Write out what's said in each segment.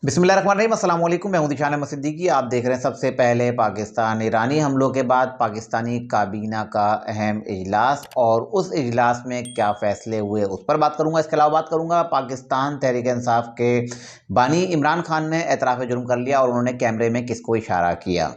बिस्मिल्लाहिर्रहमानिर्रहीम, अस्सलाम वालेकुम। मैं हूं दिशान अहमद सिद्दीकी। आप देख रहे हैं सबसे पहले पाकिस्तान। ईरानी हमलों के बाद पाकिस्तानी काबीना का अहम इजलास और उस इजलास में क्या फैसले हुए उस पर बात करूंगा। इसके अलावा बात करूंगा पाकिस्तान तहरीक इंसाफ के बानी इमरान खान ने एतराफ़ जुर्म कर लिया और उन्होंने कैमरे में किसको इशारा किया।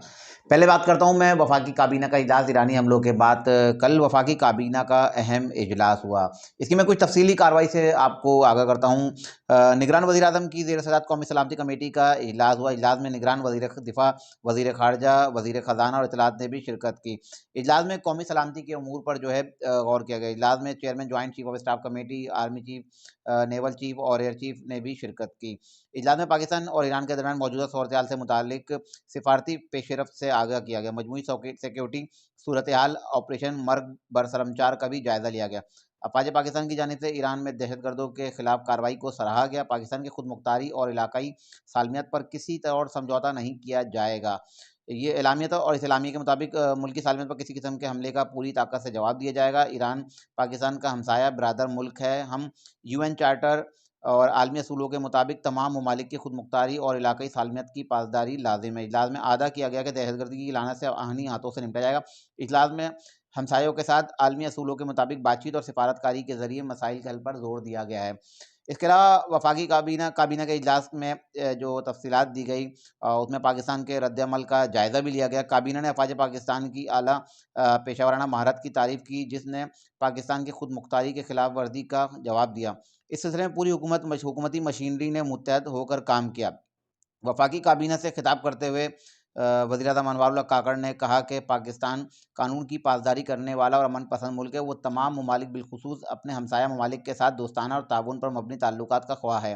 पहले बात करता हूं मैं वफाकी काबीना का इजलास। ईरानी हमलों के बाद कल वफाकी काबीना का अहम इजलास हुआ। इसकी मैं कुछ तफसीली कार्रवाई से आपको आगाह करता हूं। निगरान वज़ीर आज़म की ज़ेर सदारत कौमी सलामती कमेटी का इजलास हुआ। इजलास में निगरान वज़ीर दिफा, वज़ीर ख़ारजा, वज़ीर ख़ज़ाना और इत्तलात ने भी शिरकत की। इजलास में कौमी सलामती के अमूर पर जो है गौर किया गया। इजलास में chairman joint chief of staff committee, army chief, naval chief और एयर चीफ ने भी शिरकत की। इजलास में पाकिस्तान और ईरान के दरमियान मौजूदा सूरत-ए-हाल से मुतालिक सिफारती पेशरफ्त से आगाह किया गया। मजमूई सिक्योरिटी सूरत-ए-हाल, ऑपरेशन मर्ग बरसरमचार का भी जायज़ा लिया गया। अफवाज पाकिस्तान की जानिब से ईरान में दहशतगर्दों के खिलाफ कार्रवाई को सराहा गया। पाकिस्तान की खुदमुख्तारी और इलाकाई सालमियत पर किसी तरह समझौता नहीं किया जाएगा। ये एलामिया था और इस एलामिया के मुताबिक मुल्की सालमियत पर किसी किस्म के हमले का पूरी ताकत से जवाब दिया जाएगा। ईरान पाकिस्तान का हमसाया बरादर मुल्क है। हम यूएन चार्टर और आलमी असूलों के मुताबिक तमाम ममालिक की खुदमुख्तारी और इलाकाई सालमियत की पासदारी लाजिम है। इजलास में आदा किया गया कि दहशतगर्दी की लानत से आहनी हाथों से निपटा जाएगा। इजलास में हमसायों के साथ आलमी असूलों के मुताबिक बातचीत और सिफारतकारी के जरिए मसाइल के हल पर जोर दिया गया है। इसके अलावा वफाकी काबीना के इजलास में जो तफसीलात दी गई उसमें पाकिस्तान के रद्द-ए-अमल का जायज़ा भी लिया गया। काबीना ने अफवाज पाकिस्तान की आला पेशा वराना महारत की तारीफ़ की, जिसने पाकिस्तान की खुदमुख्तारी के खिलाफ वर्दी का जवाब दिया। इस सिलसिले में पूरी हुकूमती मशीनरी ने मुत्तहद होकर काम किया। वफाकी काबीना से खिताब करते हुए वज़ीर-ए-आज़म अनवारुल्लाह काकड़ ने कहा कि पाकिस्तान कानून की पासदारी करने वाला और अमन पसंद मुल्क है। वो तमाम ममालिक बिलखुसूस अपने हमसाया ममालिक के साथ दोस्ताना और ताउन पर मबनी ताल्लुकात का ख्वाह है।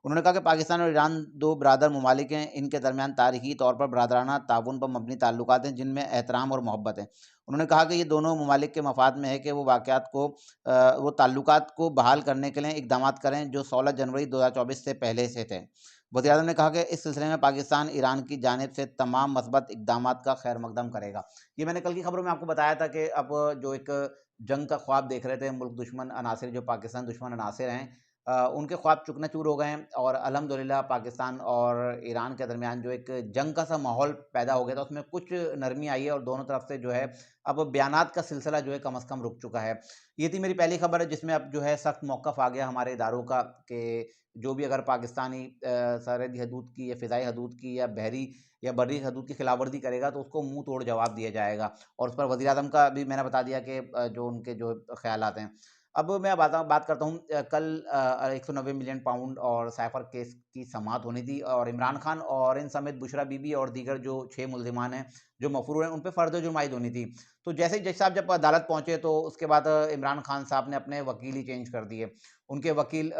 उन्होंने कहा कि पाकिस्तान और ईरान दो बरादर ममालिक हैं। इनके दरमियान तारीखी तौर पर बरादराना ताउन पर मबनी ताल्लुकात हैं, जिनमें एहतराम और मोहब्बत है। उन्होंने कहा कि ये दोनों ममालिक के मफाद में है कि वो ताल्लुकात को बहाल करने के लिए इक़दामात करें, जो 16 जनवरी 2024 से पहले से थे। वज़ीर-ए-आज़म ने कहा कि इस सिलसिले में पाकिस्तान ईरान की जानिब से तमाम मस्बत इक़दामात का खैर मकदम करेगा। ये मैंने कल की खबरों में आपको बताया था कि अब जो एक जंग का ख्वाब देख रहे थे मुल्क दुश्मन अनासिर, जो पाकिस्तान दुश्मन अनासिर हैं, उनके ख्वाब चूकना-चूर हो गए हैं और अल्हम्दुलिल्लाह पाकिस्तान और ईरान के दरमियान जो एक जंग का सा माहौल पैदा हो गया था, उसमें कुछ नरमी आई है और दोनों तरफ से जो है अब बयानात का सिलसिला जो है कम से कम रुक चुका है। ये थी मेरी पहली खबर, जिसमें अब जो है सख्त मौक़िफ़ आ गया हमारे इदारों का कि जो भी अगर पाकिस्तानी सरहदी हदूद की या फ़िज़ाई हदूद की या बहरी या बर्री हदूद की खिलाफवर्जी करेगा तो उसको मुँह तोड़ जवाब दिया जाएगा। और उस पर वज़ीर-ए-आज़म का भी मैंने बता दिया कि जो उनके जो ख़यालात हैं। अब मैं बात करता हूँ कल 190 मिलियन पाउंड और साइफ़र केस की समाअत होनी थी और इमरान खान और इन समेत बुशरा बीबी और दीगर जो 6 मुल्ज़िमान हैं, जो मफ़रूर हैं, उन पे फ़र्द जुर्म आयद होनी थी। तो जैसे ही जज साहब जब अदालत पहुँचे तो उसके बाद इमरान खान साहब ने अपने वकील ही चेंज कर दिए। उनके वकील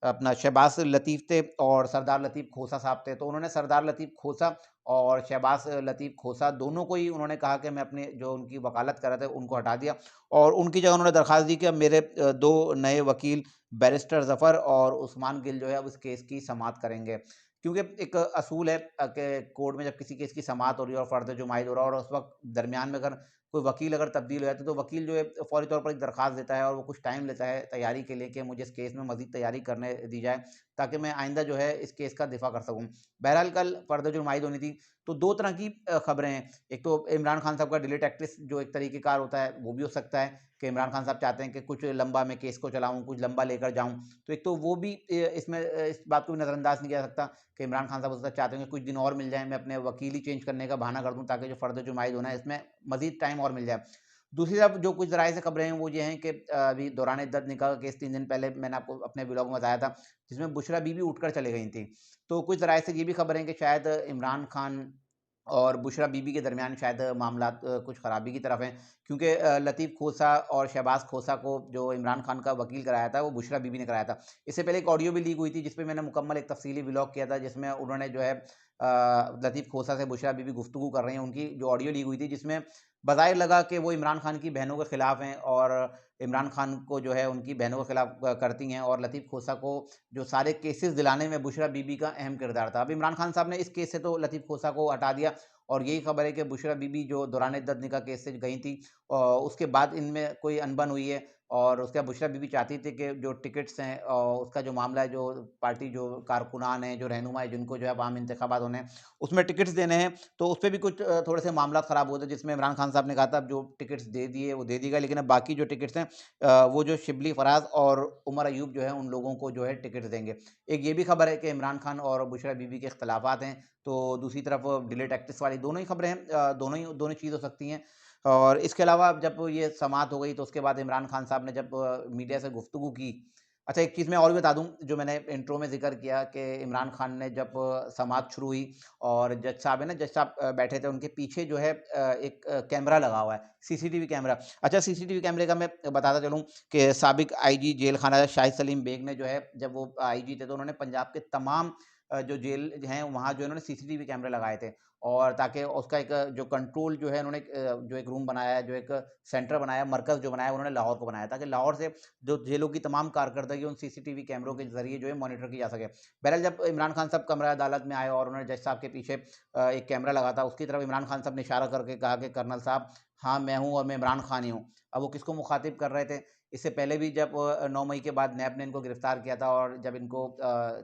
अपना शहबाज़ लतीफ़ थे और सरदार लतीफ़ खोसा साहब थे। तो उन्होंने सरदार लतीफ़ खोसा और शहबाज़ लतीफ़ खोसा दोनों को ही उन्होंने कहा कि मैं अपने जो उनकी वकालत कर रहे थे उनको हटा दिया और उनकी जगह उन्होंने दरख़्वास्त दी कि अब मेरे 2 नए वकील बैरिस्टर ज़फ़र और उस्मान गिल जो है अब इस केस की समाअत करेंगे। क्योंकि एक असूल है कि कोर्ट में जब किसी केस की समाअत हो रही है और फ़र्द जुर्म आयद हो रहा है और उस वक़्त दरमियान में अगर कोई वकील अगर तब्दील हो जाता है तो वकील जो है फ़ौरी तौर पर एक दरख़्वास्त देता है और वो कुछ टाइम लेता है तैयारी के लिए कि मुझे इस केस में मज़ीद तैयारी करने दी जाए, ताकि मैं आइंदा जो है इस केस का दिफ़ा कर सकूँ। बहरहाल कल फ़र्द जुर्म आयद होनी थी, तो 2 तरह की खबरें हैं। एक तो इमरान खान साहब का डिले टैक्टिस जो एक तरीक़ेकार होता है, वो भी हो सकता है कि इमरान खान साहब चाहते हैं कि कुछ लंबा मैं केस को चलाऊँ, कुछ लंबा लेकर जाऊँ। तो एक तो वो भी इसमें इस बात को भी नज़रअंदाज़ नहीं किया जा सकता कि इमरान खान साहब हो सकता है चाहते हैं कि कुछ दिन और मिल जाएँ, मैं अपने वकील ही चेंज करने का बहाना कर दूँ ताकि जो फ़र्द जुर्म आयद होना है इसमें मज़ीद टाइम और मिल जाए। दूसरी तरफ जो कुछ ज़राए से खबरें हैं वो ये हैं कि अभी दौरान इद्दत निकाह का केस 3 दिन पहले मैंने आपको अपने व्लॉग में बताया था, जिसमें बुशरा बीबी उठकर चली गई थी। तो कुछ ज़राए से ये भी खबर है कि शायद इमरान खान और बुशरा बीबी के दरमियान शायद मामलात कुछ ख़राबी की तरफ हैं, क्योंकि लतीफ़ खोसा और शहबाज़ खोसा को जो इमरान खान का वकील कराया था, वो बुशरा बीबी ने कराया था। इससे पहले एक ऑडियो भी लीक हुई थी, जिसपे मैंने मुकम्मल एक तफ़सीली व्लॉग किया था, जिसमें उन्होंने जो है लतीफ़ खोसा से बुशरा बीबी गुफ्तगू कर रही हैं, उनकी जो ऑडियो लीक हुई थी, जिसमें बज़ाहिर लगा कि वो इमरान खान की बहनों के खिलाफ हैं और इमरान खान को जो है उनकी बहनों के खिलाफ करती हैं और लतीफ़ खोसा को जो सारे केसेस दिलाने में बुशरा बीबी का अहम किरदार था। अब इमरान खान साहब ने इस केस से तो लतीफ़ खोसा को हटा दिया और यही खबर है कि बुशरा बीबी जो दौरान इद्दत निकाह केस से गई थी, उसके बाद इनमें कोई अनबन हुई है और उसके बाद बुशरा बीबी चाहती थी कि जो टिकट्स हैं उसका जो मामला है, जो पार्टी जो कारकुनान हैं, जो रहनुमा है, जिनको जो है अब आम इंतखाबात होने हैं, उसमें टिकट्स देने हैं, तो उस पे भी कुछ थोड़े से मामला ख़राब हुए थे, जिसमें इमरान खान साहब ने कहा था अब जो टिकट्स दे दिए वो दे दी गए, लेकिन अब बाकी जो टिकट्स हैं वो जो शिबली फराज और उमर अयूब जो है उन लोगों को जो है टिकट्स देंगे। एक ये भी खबर है कि इमरान खान और बुशरा बीबी के इख्तलाफात हैं, तो दूसरी तरफ डिले टैक्टिस वाली दोनों ही खबरें हैं, दोनों चीज़ हो सकती हैं। और इसके अलावा जब ये समाअत हो गई तो उसके बाद इमरान खान साहब ने जब मीडिया से गुफ्तगू की। अच्छा, एक चीज़ मैं और भी बता दूँ, जो मैंने इंट्रो में ज़िक्र किया कि इमरान खान ने जब समाअत शुरू हुई और जज साहब है ना, जज साहब बैठे थे, उनके पीछे जो है एक कैमरा लगा हुआ है, सीसीटीवी कैमरा। अच्छा, सीसीटीवी कैमरे का मैं बताता चलूँ कि साबिक आईजी जेल खाना शाहिद सलीम बेग ने जो है, जब वो आईजी थे तो उन्होंने पंजाब के तमाम जो जेल हैं वहाँ जो इन्होंने सीसीटीवी कैमरे लगाए थे, और ताकि उसका एक जो कंट्रोल जो है उन्होंने जो एक रूम बनाया है, जो एक सेंटर बनाया, मरकज़ जो बनाया उन्होंने लाहौर को बनाया, ताकि लाहौर से जो जेलों की तमाम कारकर्दगी उन सीसीटीवी कैमरों के ज़रिए जो है मॉनिटर की जा सके। बहरहाल जब इमरान खान साहब कमरा अदालत में आए और उन्होंने जज साहब के पीछे एक कैमरा लगा था, उसकी तरफ इमरान खान साहब ने इशारा करके कहा कि कर्नल साहब, हाँ, मैं हूँ और मैं इमरान खान ही हूँ। अब वो किसको मुखातिब कर रहे थे? इससे पहले भी जब 9 मई के बाद नैब ने इनको गिरफ्तार किया था और जब इनको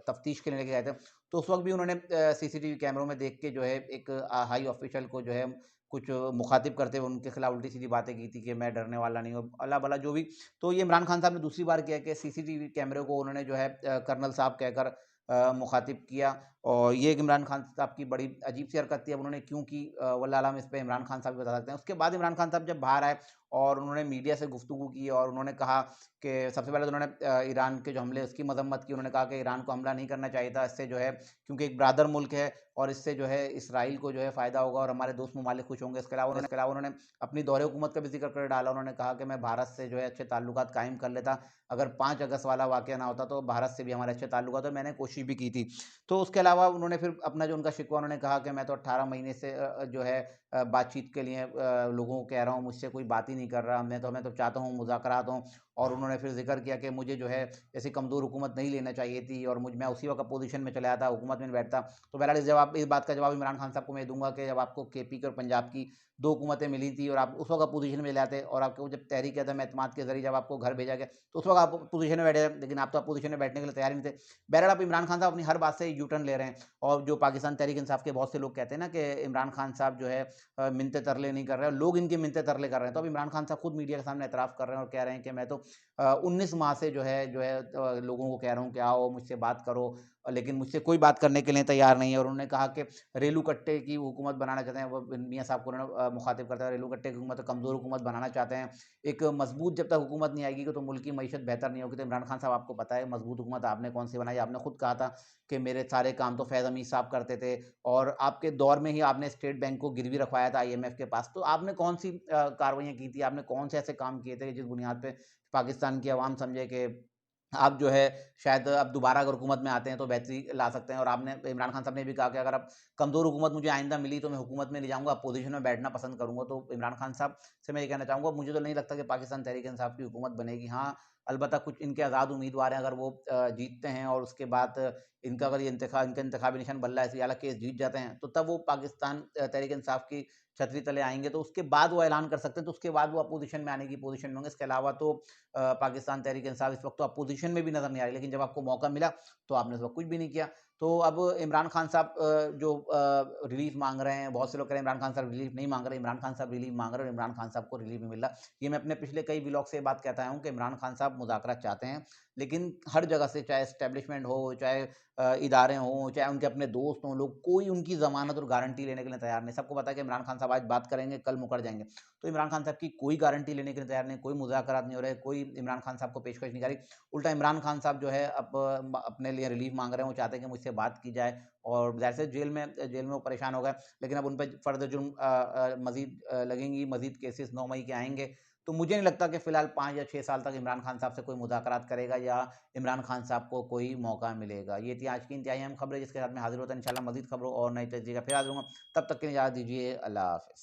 तफ्तीश के लिए लेके गए थे, तो उस वक़्त भी उन्होंने सीसीटीवी कैमरों में देख के जो है एक हाई ऑफिशियल को जो है कुछ मुखातिब करते हुए उनके खिलाफ उल्टी-सीधी बातें की थी कि मैं डरने वाला नहीं हूँ, अल्लाह-भला जो भी। तो ये इमरान खान साहब ने दूसरी बार किया कि सीसीटीवी कैमरे को उन्होंने जो है कर्नल साहब कहकर मुखातिब किया, और ये एक इमरान खान साहब की बड़ी अजीब-सी हरकत थी। अब उन्होंने क्यों की, वल्लाह आलम, इस पे इमरान खान साहब ही बता सकते हैं। उसके बाद इमरान खान साहब जब बाहर आए और उन्होंने मीडिया से गुफ्तगू की और उन्होंने कहा कि सबसे पहले तो उन्होंने ईरान के जो हमले उसकी मजम्मत की। उन्होंने कहा कि ईरान को हमला नहीं करना चाहिए था, इससे जो है, क्योंकि एक ब्रादर मुल्क है और इससे जो है इसराइल को जो है फ़ायदा होगा और हमारे दोस्त ममालिक खुश होंगे। इसके अलावा उन्होंने अपनी दौरे हुकूमत का भी ज़िक्र कर डाला। उन्होंने कहा कि मैं भारत से जो है अच्छे ताल्लुकात कायम कर लेता, अगर 5 अगस्त वाला वाक़या ना होता तो भारत से भी हमारे अच्छे ताल्लुकात, और मैंने कोशिश भी की थी। तो उसके अलावा उन्होंने फिर अपना जो उनका शिकवा, उन्होंने कहा कि मैं तो 18 महीने से जो है बातचीत के लिए लोगों को कह रहा हूँ, मुझसे कोई बात ही नहीं कर रहा, मैं तो चाहता हूँ मुज़ाकरात हों। और उन्होंने फिर ज़िक्र किया कि मुझे जो है ऐसी कमज़ोर हुकूमत नहीं लेना चाहिए थी और मैं उसी वक़्त अपोज़िशन में चला जाता, हुकूमत में नहीं बैठता। तो बहरहाल इस बात का जवाब इमरान खान साहब को मैं दूँगा कि जब आपको केपी की और पंजाब की 2 हुकूमतें मिली थी और आप उस वक़्त अपोज़िशन में चले जाते, और आपको जब तहरीक अदम-ए-एतमाद के ज़रिए जब आपको घर भेजा गया, तो उस वक़्त आप अपोज़िशन में बैठे, लेकिन आप तो अपोज़िशन में बैठने के लिए तैयार ही नहीं थे। बहरहाल अब इमरान खान साहब अपनी हर बात से यू टर्न ले रहे हैं, और जो पाकिस्तान तहरीक इंसाफ के बहुत से लोग कहते हैं ना कि इमरान खान साहब जो है मिन्नतें तरले नहीं कर रहे हैं, लोग इनकी मिन्नतें तरले कर रहे हैं। तो अब इमरान खान साहब खुद मीडिया के सामने एतराफ़ कर रहे हैं और कह रहे हैं कि मैं तो 19 माह से जो है लोगों को कह रहा हूँ कि आओ मुझसे बात करो, लेकिन मुझसे कोई बात करने के लिए तैयार नहीं है। और उन्होंने कहा कि रेलू कट्टे की हुकूमत बनाना चाहते हैं, वो मियाँ साहब को उन्होंने मुखातिब करते हुए रेलू कट्टे की हुकूमत, कमज़ोर हुकूमत बनाना चाहते हैं। एक मज़बूत जब तक हुकूमत नहीं आएगी तो मुल्क की मईशत बेहतर नहीं होगी। तो इमरान खान साहब, आपको पता है मज़बूत हुकूमत आपने कौन सी बनाई? आपने खुद कहा था कि मेरे सारे काम तो फैज़ हमीद साहब करते थे, और आपके दौर में ही आपने स्टेट बैंक को गिरवी रखवाया था IMF के पास। तो आपने कौन सी कार्रवाइयाँ की थी? आपने कौन से ऐसे काम किए थे जिस बुनियाद पे पाकिस्तान की आवाम समझे कि आप जो है शायद अब दोबारा अगर हुकूमत में आते हैं तो बेहतरी ला सकते हैं। और आपने, इमरान खान साहब ने भी कहा कि अगर अब कमज़ोर हुकूमत मुझे आइंदा मिली तो मैं हुकूमत में नहीं जाऊँगा, अपोज़िशन में बैठना पसंद करूँगा। तो इमरान खान साहब से मैं ये कहना चाहूँगा, मुझे तो नहीं लगता कि पाकिस्तान तहरीक-ए-इंसाफ की हुकूमत बनेगी। हाँ, अलबत्ता कुछ इनके आज़ाद उम्मीदवार हैं, अगर वो जीतते हैं और उसके बाद इनका अगर ये इनका इंतखाबी निशान बल्ला ऐसी आला केस जीत जाते हैं, तो तब वो पाकिस्तान तहरीक-ए-इंसाफ की छतरी तले आएँगे, तो उसके बाद वो ऐलान कर सकते हैं, तो उसके बाद वो अपोज़िशन में आने की पोज़ीशन में होंगे। इसके अलावा तो पाकिस्तान तहरीक-ए-इंसाफ इस वक़्त तो अपोज़िशन में भी नज़र नहीं आ रही, लेकिन जब आपको मौका मिला, तो आपने उस वक़्त कुछ भी नहीं किया। तो अब इमरान खान साहब जो रिलीफ़ माँग रहे हैं, बहुत से लोग कह रहे हैं इमरान खान साहब रिलीफ़ नहीं माँग रहे, इमरान खान साहब रिलीफ़ माँग रहे हैं और इमरान खान साहब को रिलीफ़ नहीं मिल रहा। ये मैं अपने पिछले कई व्लॉग से ये बात कहता आया हूँ कि इमरान खान साहब मुज़ाकरात चाहते हैं, लेकिन हर जगह से, चाहे एस्टेब्लिशमेंट हो, चाहे इदारे हों, चाहे उनके अपने दोस्त हों, लोग कोई उनकी ज़मानत और गारंटी लेने के लिए तैयार नहीं। सबको पता है कि इमरान खान साहब आज बात करेंगे, कल मुकर जाएँगे। तो इमरान खान साहब की कोई गारंटी लेने के लिए तैयार नहीं, कोई मुज़ाकरात नहीं हो रहे, कोई इमरान खान साहब को पेशकश नहीं जा रही। उल्टा इमरान खान साहब जो है अब अपने लिए रिलीफ़ माँग रहे हैं, वो चाहते हैं कि मुझसे बात की जाए, और ज़ाहिर से जेल में वो परेशान हो गए, लेकिन अब उन पे फ़र्द जुर्म मज़ीद लगेंगी, मज़ीद केसेस 9 मई के आएँगे। तो मुझे नहीं लगता कि फ़िलहाल 5 या 6 साल तक इमरान खान साहब से कोई मुज़ाकरात करेगा या इमरान खान साहब को कोई मौका मिलेगा। ये थी आज की इंतहाई अहम खबरें, जिसके साथ मैं हाज़िर होता हूँ इंशाल्लाह मज़ीद खबरों और नई चीज़ों फिर हाज़िर होऊँगा। तब तक के लिए इजाज़त दीजिए। अल्लाह हाफ़िज़।